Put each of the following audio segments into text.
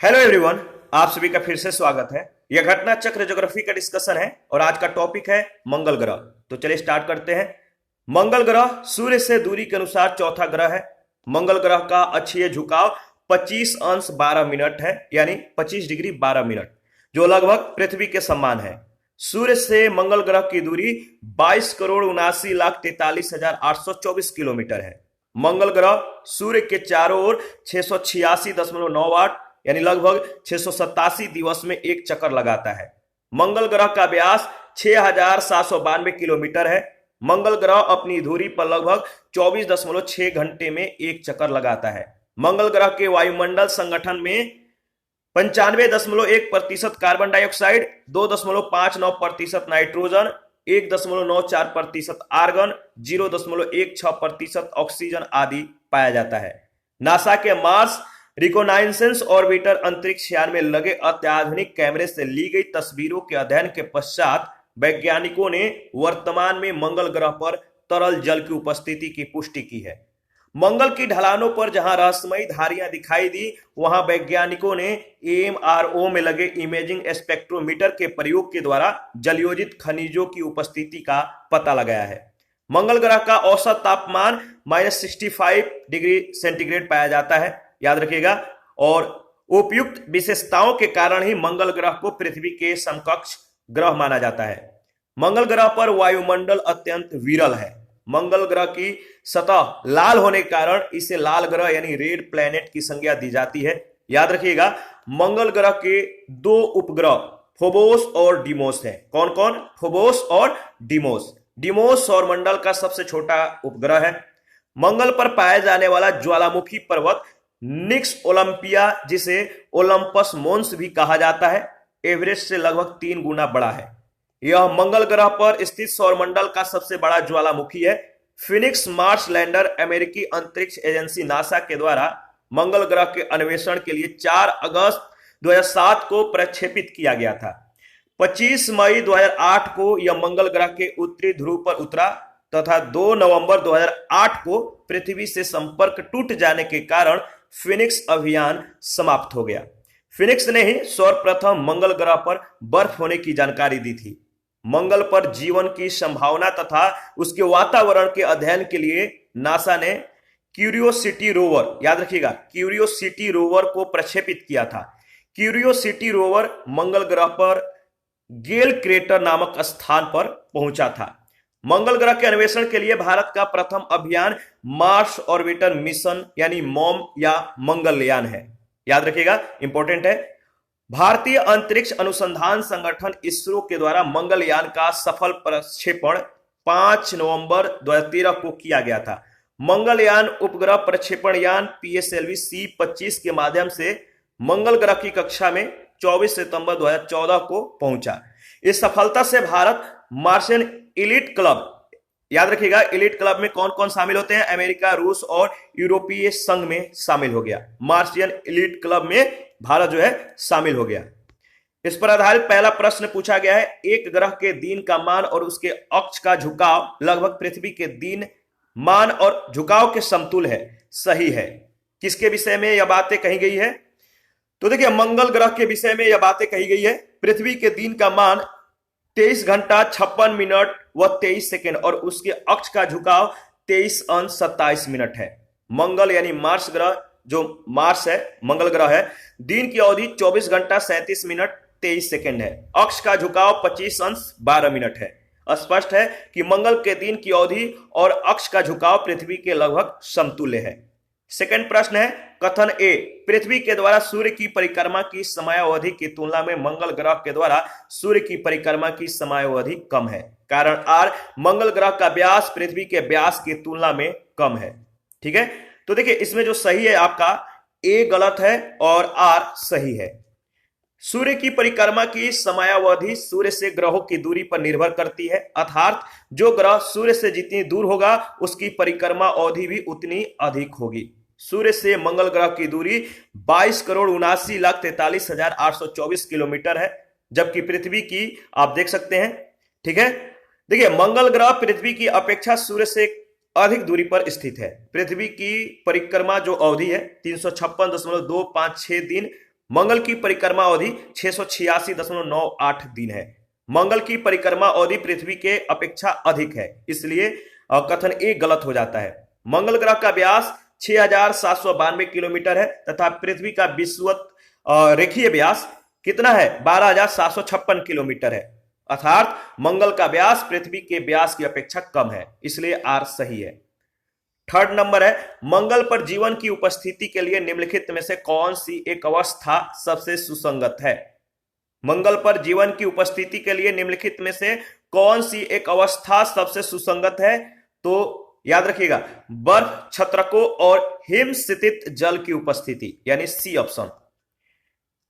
Hello everyone, आप सभी का फिर से स्वागत है। यह घटना चक्र ज्योग्राफी का डिस्कशन है और आज का टॉपिक है मंगल ग्रह। तो चलिए स्टार्ट करते हैं। मंगल ग्रह सूर्य से दूरी के अनुसार चौथा ग्रह है। मंगल ग्रह का अक्षीय झुकाव 25 अंश 12 मिनट है, यानी 25 डिग्री 12 मिनट, जो लगभग पृथ्वी के समान है। सूर्य से मंगल ग्रह की दूरी 22,79,43,824 किलोमीटर है। मंगल ग्रह सूर्य के चारों ओर 686.98 यानी लगभग 687 दिवस में एक चक्कर लगाता है। मंगल ग्रह का व्यास 6,792 किलोमीटर है। मंगल ग्रह अपनी धुरी पर लगभग 24.6 घंटे में एक चक्कर लगाता है। मंगल ग्रह के वायुमंडल संगठन में 95.1% carbon dioxide, 2.59% nitrogen, 1.94% argon, 0.16% oxygen आदि पाया जाता है। नासा के मार्स रिकोनाइसेंस ऑर्बिटर अंतरिक्ष यान में लगे अत्याधुनिक कैमरे से ली गई तस्वीरों के अध्ययन के पश्चात वैज्ञानिकों ने वर्तमान में मंगल ग्रह पर तरल जल की उपस्थिति की पुष्टि की है। मंगल की ढलानों पर जहां रहस्यमयी धारियां दिखाई दी, वहां वैज्ञानिकों ने AMRO में लगे इमेजिंग स्पेक्ट्रोमीटर के प्रयोग के द्वारा जलयोजित खनिजों की उपस्थिति का पता लगाया है। मंगल ग्रह का औसत तापमान -65 डिग्री सेंटीग्रेड पाया जाता है, याद रखिएगा। और उपयुक्त विशेषताओं के कारण ही मंगल ग्रह को पृथ्वी के समकक्ष ग्रह माना जाता है। मंगल ग्रह पर वायुमंडल अत्यंत विरल है। मंगल ग्रह की सतह लाल होने के कारण इसे लाल ग्रह यानी रेड प्लैनेट की संज्ञा दी जाती है। याद रखिएगा, मंगल ग्रह के दो उपग्रह फोबोस और डिमोस हैं। कौन कौन? फोबोस और डिमोस। डिमोस सौरमंडल का सबसे छोटा उपग्रह है। मंगल पर पाया जाने वाला ज्वालामुखी पर्वत निक्स ओलंपिया, जिसे ओलंपस मोन्स भी कहा जाता है, एवरेस्ट से लगभग 3 गुना बड़ा है। यह मंगल ग्रह पर स्थित सौरमंडल का सबसे बड़ा ज्वालामुखी है। फिनिक्स मार्स लैंडर अमेरिकी अंतरिक्ष एजेंसी नासा के द्वारा मंगल ग्रह के अन्वेषण के लिए 4 अगस्त 2007 को प्रक्षेपित किया गया था। 25 मई 2008 को यह मंगल ग्रह के उत्तरी ध्रुव पर उतरा तथा 2 नवंबर 2008 को पृथ्वी से संपर्क टूट जाने के कारण फिनिक्स अभियान समाप्त हो गया। फिनिक्स ने ही सर्वप्रथम मंगल ग्रह पर बर्फ होने की जानकारी दी थी। मंगल पर जीवन की संभावना तथा उसके वातावरण के अध्ययन के लिए नासा ने क्यूरियोसिटी रोवर, याद रखिएगा, क्यूरियोसिटी रोवर को प्रक्षेपित किया था। क्यूरियोसिटी रोवर मंगल ग्रह पर गेल क्रेटर नामक स्थान पर पहुंचा था। मंगल ग्रह के अन्वेषण के लिए भारत का प्रथम अभियान मार्स ऑर्बिटर मिशन यानी मॉम या मंगलयान है। याद रखिएगा, इंपॉर्टेंट है। भारतीय अंतरिक्ष अनुसंधान संगठन इसरो के द्वारा मंगलयान का सफल प्रक्षेपण 5 नवंबर 2013 को किया गया था। मंगलयान उपग्रह प्रक्षेपण यान PSLV C-25 के माध्यम से मंगल ग्रह की कक्षा में 24 सितंबर 2014 को पहुंचा। इस सफलता से भारत मार्शियन एलीट क्लब, याद रखिएगा, एलीट क्लब में कौन कौन शामिल होते हैं? अमेरिका, रूस और यूरोपीय संघ में शामिल हो गया। मार्शियन एलीट क्लब में भारत जो है शामिल हो गया। इस पर आधारित पहला प्रश्न पूछा गया है, एक ग्रह के दिन का मान और उसके अक्ष का झुकाव लगभग पृथ्वी के दिन मान और झुकाव के समतुल्य है, सही है। किसके विषय में यह बातें कही गई है? तो देखिए, मंगल ग्रह के विषय में यह बातें कही गई है। पृथ्वी के दिन का मान 23 घंटा 56 मिनट व 23 सेकेंड और उसके अक्ष का झुकाव 23 अंश 27 मिनट है। मंगल यानी मार्स ग्रह, जो मार्स है, मंगल ग्रह है, दिन की अवधि 24 घंटा 37 मिनट 23 सेकेंड है। अक्ष का झुकाव 25 अंश 12 मिनट है। स्पष्ट है कि मंगल के दिन की अवधि और अक्ष का झुकाव पृथ्वी के लगभग समतुल्य है। सेकंड प्रश्न है, कथन ए, पृथ्वी के द्वारा सूर्य की परिक्रमा की समयावधि की तुलना में मंगल ग्रह के द्वारा सूर्य की परिक्रमा की समयावधि कम है। कारण आर, मंगल ग्रह का व्यास पृथ्वी के व्यास की तुलना में कम है। ठीक है, तो देखिए, इसमें जो सही है आपका ए गलत है और आर सही है। सूर्य की परिक्रमा की समयावधि सूर्य से ग्रहों की दूरी पर निर्भर करती है, अर्थात जो ग्रह सूर्य से जितनी दूर होगा उसकी परिक्रमा अवधि भी उतनी अधिक होगी। सूर्य से मंगल ग्रह की दूरी 22,79,43,824 किलोमीटर है, जबकि पृथ्वी की आप देख सकते हैं। ठीक है, देखिए, मंगल ग्रह पृथ्वी की अपेक्षा सूर्य से अधिक दूरी पर स्थित है। पृथ्वी की परिक्रमा जो अवधि है 356.256 दिन मंगल की परिक्रमा अवधि 686.98 दिन है। मंगल की परिक्रमा अवधि पृथ्वी के अपेक्षा अधिक है, इसलिए कथन ए गलत हो जाता है। मंगल ग्रह का व्यास 6,792 किलोमीटर है तथा पृथ्वी का विषुवत रेखीय व्यास कितना है? 12,756 किलोमीटर है, अर्थात मंगल का व्यास पृथ्वी के व्यास की अपेक्षा कम है, इसलिए आर सही है। थर्ड नंबर है, मंगल पर जीवन की उपस्थिति के लिए निम्नलिखित में से कौन सी एक अवस्था सबसे सुसंगत है? मंगल पर जीवन की उपस्थिति के लिए निम्नलिखित में से कौन सी एक अवस्था सबसे सुसंगत है? तो याद रखिएगा, बर्फ, छत्रकों और हिम स्थित जल की उपस्थिति, यानी सी ऑप्शन।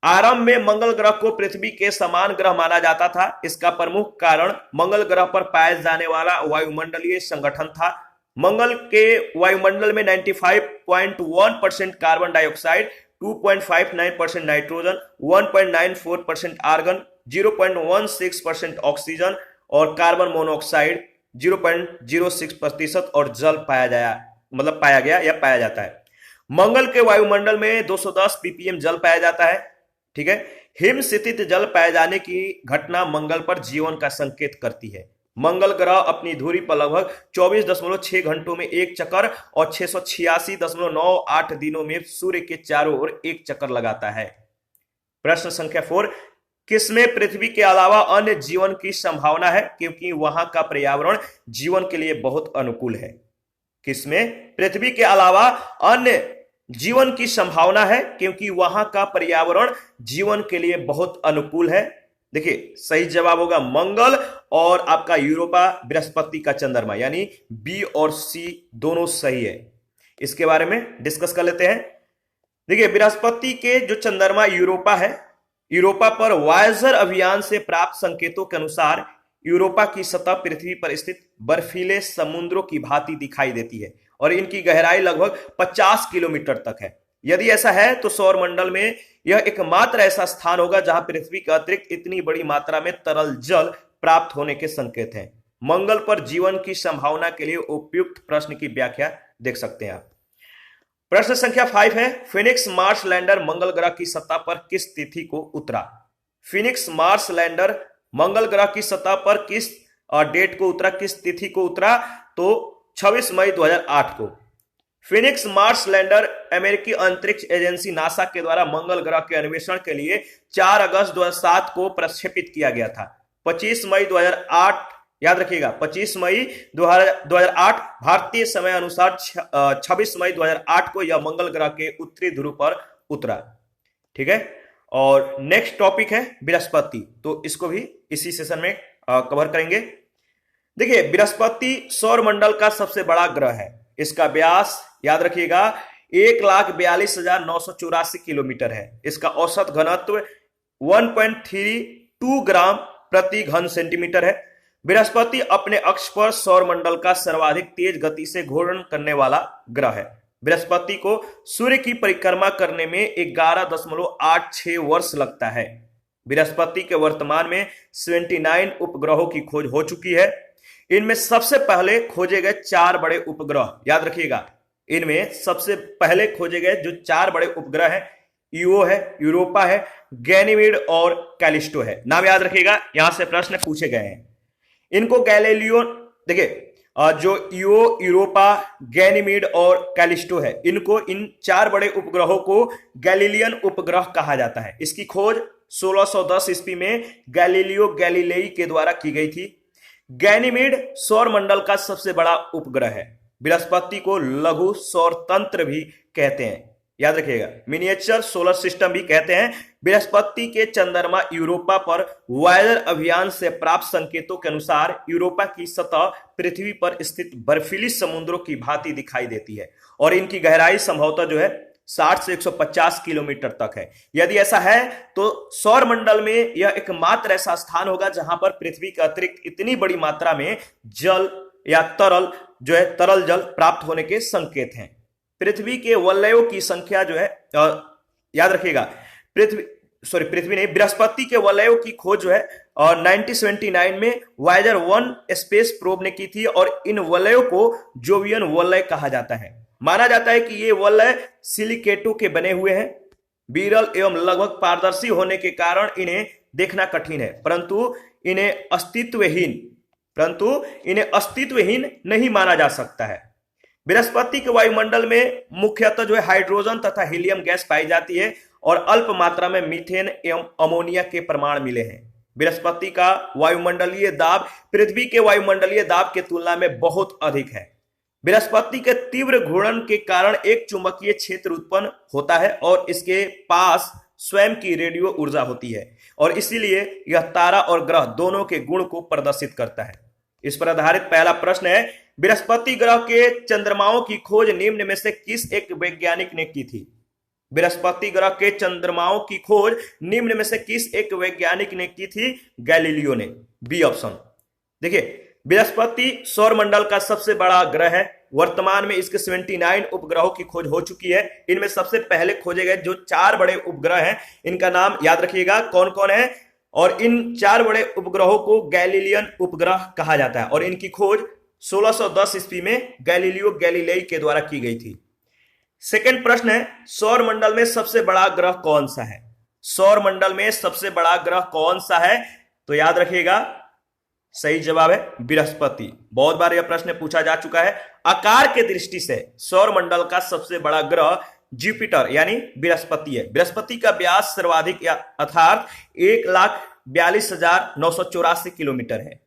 आरंभ में मंगल ग्रह को पृथ्वी के समान ग्रह माना जाता था। इसका प्रमुख कारण मंगल ग्रह पर पाए जाने वाला वायुमंडलीय संगठन था। मंगल के वायुमंडल में 95.1% carbon dioxide, 2.59% nitrogen, 1.94% argon, 0.16% oxygen और कार्बन मोनोऑक्साइड 0.06% और जल पाया गया या पाया जाता है। मंगल के वायुमंडल में 210 ppm जल पाया जाता है। ठीक है, हिम स्थित जल पाए जाने की घटना मंगल पर जीवन का संकेत करती है। मंगल ग्रह अपनी धुरी पर लगभग 24.6 घंटों में एक चक्कर और 686.98 दिनों में सूर्य के चारों ओर एक चक्कर लगाता है। प्रश्न संख्या 4, किसमें पृथ्वी के अलावा अन्य जीवन की संभावना है क्योंकि वहां का पर्यावरण जीवन के लिए बहुत अनुकूल है? किसमें पृथ्वी के अलावा अन्य जीवन की संभावना है क्योंकि वहां का पर्यावरण जीवन के लिए बहुत अनुकूल है? देखिए, सही जवाब होगा मंगल और आपका यूरोपा, बृहस्पति का चंद्रमा, यानी बी और सी दोनों सही है। इसके बारे में डिस्कस कर लेते हैं। देखिए, बृहस्पति के जो चंद्रमा यूरोपा है, यूरोपा पर वायेजर अभियान से प्राप्त संकेतों के अनुसार यूरोपा की सतह पृथ्वी पर स्थित बर्फीले समुद्रों की भांति दिखाई देती है और इनकी गहराई लगभग 50 किलोमीटर तक है। यदि ऐसा है तो सौर मंडल में यह एकमात्र ऐसा स्थान होगा जहां पृथ्वी के अतिरिक्त इतनी बड़ी मात्रा में तरल जल प्राप्त होने के संकेत हैं। मंगल पर जीवन की संभावना के लिए उपयुक्त प्रश्न की व्याख्या देख सकते हैं आप। प्रश्न संख्या 5 है, फिनिक्स मार्स लैंडर मंगल ग्रह की सतह पर किस तिथि को उतरा? फिनिक्स मार्स लैंडर मंगल ग्रह की सतह पर किस डेट को उतरा, किस तिथि को उतरा? तो 26 मई 2008 को। फिनिक्स मार्स लैंडर अमेरिकी अंतरिक्ष एजेंसी नासा के द्वारा मंगल ग्रह के अन्वेषण के लिए 4 अगस्त 2007 को प्रक्षेपित किया गया था। 25 मई 2008, याद रखिएगा 25 मई 2008 भारतीय समय अनुसार 26 मई 2008 को यह मंगल ग्रह के उत्तरी ध्रुव पर उतरा। ठीक है, और नेक्स्ट टॉपिक है बृहस्पति, तो इसको भी इसी सेशन में कवर करेंगे। देखिए, बृहस्पति सौर मंडल का सबसे बड़ा ग्रह है। इसका व्यास याद रखिएगा 1,42,984 किलोमीटर है। इसका औसत घनत्व 1.32 ग्राम प्रति घन सेंटीमीटर है। बृहस्पति अपने अक्ष पर सौर मंडल का सर्वाधिक तेज गति से घूर्णन करने वाला ग्रह है। बृहस्पति को सूर्य की परिक्रमा करने में 11.86 वर्ष लगता है। बृहस्पति के वर्तमान में 79 उपग्रहों की खोज हो चुकी है। इनमें सबसे पहले खोजे गए 4 बड़े उपग्रह, याद रखिएगा, इनमें सबसे पहले खोजे गए जो 4 बड़े उपग्रह हैं, ईओ है, यूरोपा है, गैनीमेड और कैलिस्टो है। नाम याद रखिएगा, यहां से प्रश्न पूछे गए हैं। इनको गैलीलियो, देखिए जो ईओ, यूरोपा, गैनीमेड और कैलिस्टो है, इनको, इन 4 बड़े उपग्रहों को गैलीलियन उपग्रह कहा जाता है। इसकी खोज 1610 ईस्वी में गैलीलियो गैलीलेई के द्वारा की गई थी। गैनीमेड सौर मंडल का सबसे बड़ा उपग्रह है। बृहस्पति को लघु सौर तंत्र भी कहते हैं, याद रखिएगा, मिनिएचर सोलर सिस्टम भी कहते हैं। बृहस्पति के चंद्रमा यूरोपा पर वायेजर अभियान से प्राप्त संकेतों के अनुसार यूरोपा की सतह पृथ्वी पर स्थित बर्फीली समुद्रों की भांति दिखाई देती है और इनकी गहराई संभवतः जो है 60 से 150 किलोमीटर तक है। यदि ऐसा है तो सौर मंडल में यह एकमात्र ऐसा स्थान होगा जहां पर पृथ्वी के अतिरिक्त इतनी बड़ी मात्रा में जल या तरल जल प्राप्त होने के संकेत हैं। पृथ्वी के वलयों की संख्या जो है, याद रखिएगा, बृहस्पति के वलयों की खोज जो है 1979 में वायेजर 1 स्पेस प्रोब ने की थी और इन वलयों को जोवियन वलय कहा जाता है। माना जाता है कि ये वलय सिलिकेटों के बने हुए हैं। विरल एवं लगभग पारदर्शी होने के कारण इन्हें देखना कठिन है, परंतु इन्हें अस्तित्वहीन नहीं माना जा सकता है। बृहस्पति के वायुमंडल में मुख्यतः जो है हाइड्रोजन तथा हीलियम गैस पाई जाती है और अल्प मात्रा में मीथेन एवं अमोनिया के प्रमाण मिले हैं। बृहस्पति का वायुमंडलीय दाब पृथ्वी के वायुमंडलीय दाब की तुलना में बहुत अधिक है। बृहस्पति के तीव्र घूर्णन के कारण एक चुंबकीय क्षेत्र उत्पन्न होता है और इसके पास स्वयं की रेडियो ऊर्जा होती है और इसीलिए यह तारा और ग्रह दोनों के गुण को प्रदर्शित करता है। इस पर आधारित पहला प्रश्न है, बृहस्पति ग्रह के चंद्रमाओं की खोज निम्न में से किस एक वैज्ञानिक ने की थी? बृहस्पति ग्रह के चंद्रमाओं की खोज निम्न में से किस एक वैज्ञानिक ने की थी? गैलीलियो ने। B option. देखिए, बृहस्पति सौरमंडल का सबसे बड़ा ग्रह है। वर्तमान में इसके 79 उपग्रहों की खोज हो चुकी है। इनमें सबसे पहले खोजे गए जो 4 बड़े उपग्रह हैं, इनका नाम याद रखिएगा कौन कौन है। और इन 4 बड़े उपग्रहों को गैलीलियन उपग्रह कहा जाता है और इनकी खोज 1610 ईस्वी में गैलीलियो गैलीलेई के द्वारा की गई थी। सेकंड प्रश्न है, सौरमंडल में सबसे बड़ा ग्रह कौन सा है? सौरमंडल में सबसे बड़ा ग्रह कौन सा है? तो याद रखिएगा सही जवाब है बृहस्पति। बहुत बार यह प्रश्न पूछा जा चुका है। आकार के दृष्टि से सौरमंडल का सबसे बड़ा ग्रह जुपिटर यानी बृहस्पति है। बृहस्पति का व्यास सर्वाधिक अर्थात 1,42,984 किलोमीटर है।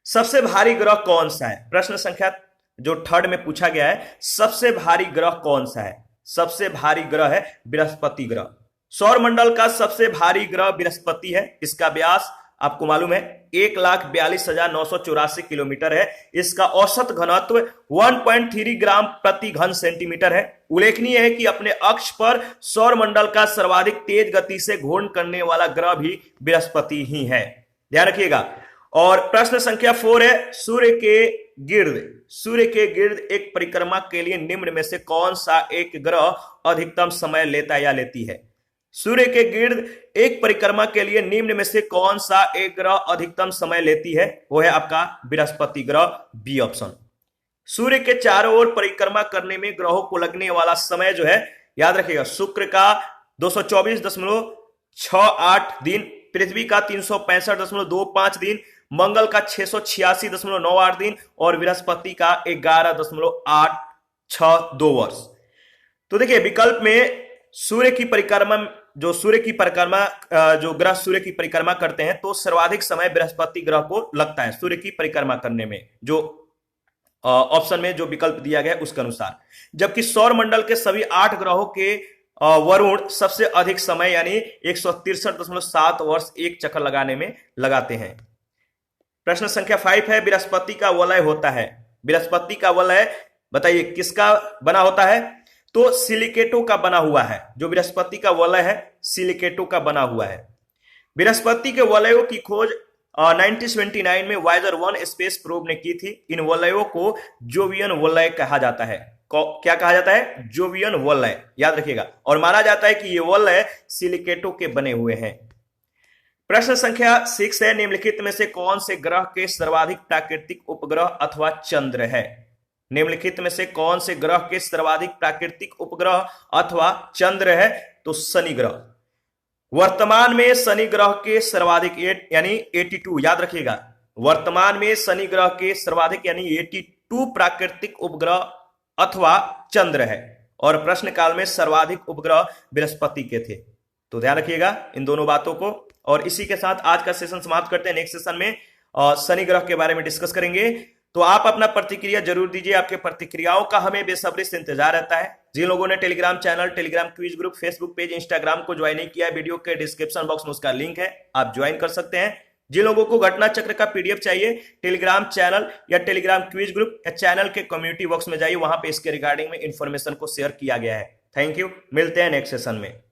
सबसे भारी ग्रह कौन सा है? प्रश्न संख्या जो थर्ड में पूछा गया है, सबसे भारी ग्रह कौन सा है? सबसे भारी ग्रह है बृहस्पति ग्रह। सौरमंडल का सबसे भारी ग्रह बृहस्पति है। इसका व्यास आपको मालूम है 1,42,984 किलोमीटर है। इसका औसत घनत्व 1.3 ग्राम प्रति घन सेंटीमीटर है। उल्लेखनीय है कि अपने अक्ष पर सौरमंडल का सर्वाधिक तेज गति से घूर्णन करने वाला ग्रह भी बृहस्पति ही है, ध्यान रखिएगा। और प्रश्न संख्या 4 है, सूर्य के गिर्द एक परिक्रमा के लिए निम्न में से कौन सा एक ग्रह अधिकतम समय लेता या लेती है? सूर्य के गिर्द एक परिक्रमा के लिए निम्न में से कौन सा एक ग्रह अधिकतम समय लेती है? वो है आपका बृहस्पति ग्रह। B option. सूर्य के चारों ओर परिक्रमा करने में ग्रहों को लगने वाला समय जो है याद रखिएगा, शुक्र का 224.68 दिन, पृथ्वी का 365.25 दिन, मंगल का 686.98 दिन और बृहस्पति का 11.862 वर्ष। तो देखिए विकल्प में सूर्य की परिक्रमा जो ग्रह सूर्य की परिक्रमा करते हैं तो सर्वाधिक समय बृहस्पति ग्रह को लगता है सूर्य की परिक्रमा करने में, जो ऑप्शन में जो विकल्प दिया गया उसके अनुसार। जबकि सौरमंडल के सभी 8 ग्रहों के वरुण सबसे अधिक समय यानी 163.7 वर्ष एक चक्कर लगाने में लगाते हैं। प्रश्न संख्या 5 है, बृहस्पति का वलय होता है। बृहस्पति का वलय बताइए किसका बना होता है? तो सिलिकेटों का बना हुआ है। जो बृहस्पति का वलय है सिलिकेटों का बना हुआ है। बृहस्पति के वलयों की खोज 1979 में वाइजर 1 स्पेस प्रोब ने की थी। इन वलयों को जोवियन वलय कहा जाता है। क्या कहा जाता है? जोवियन वलय, याद रखिएगा। और माना जाता है कि ये वलय सिलिकेटों के बने हुए हैं। प्रश्न संख्या 6 है, निम्नलिखित में से कौन से ग्रह के सर्वाधिक प्राकृतिक उपग्रह अथवा चंद्र है? निम्नलिखित में से कौन से ग्रह के सर्वाधिक प्राकृतिक उपग्रह अथवा चंद्र है? तो शनि ग्रह। वर्तमान में शनि ग्रह के सर्वाधिक यानी 82, याद रखिएगा, वर्तमान में शनि ग्रह के सर्वाधिक यानी 82 प्राकृतिक उपग्रह अथवा चंद्र है और प्रश्न काल में सर्वाधिक उपग्रह बृहस्पति के थे। तो ध्यान रखिएगा इन दोनों बातों को। और इसी के साथ आज का सेशन समाप्त करते हैं। नेक्स्ट सेशन में शनि ग्रह के बारे में डिस्कस करेंगे। तो आप अपना प्रतिक्रिया जरूर दीजिए। आपके प्रतिक्रियाओं का हमें बेसब्री से इंतजार रहता है। जिन लोगों ने Telegram channel, Telegram quiz group, Facebook page, Instagram को ज्वाइन नहीं किया है, वीडियो के डिस्क्रिप्शन बॉक्स में उसका लिंक है, आप ज्वाइन कर सकते हैं। जिन लोगों को घटना चक्र का पीडीएफ चाहिए, टेलीग्राम चैनल या टेलीग्राम क्विज ग्रुप या चैनल के कम्युनिटी बॉक्स में जाइए, वहां पे इसके रिगार्डिंग में इंफॉर्मेशन को शेयर किया गया है। थैंक यू, मिलते हैं नेक्स्ट सेशन में।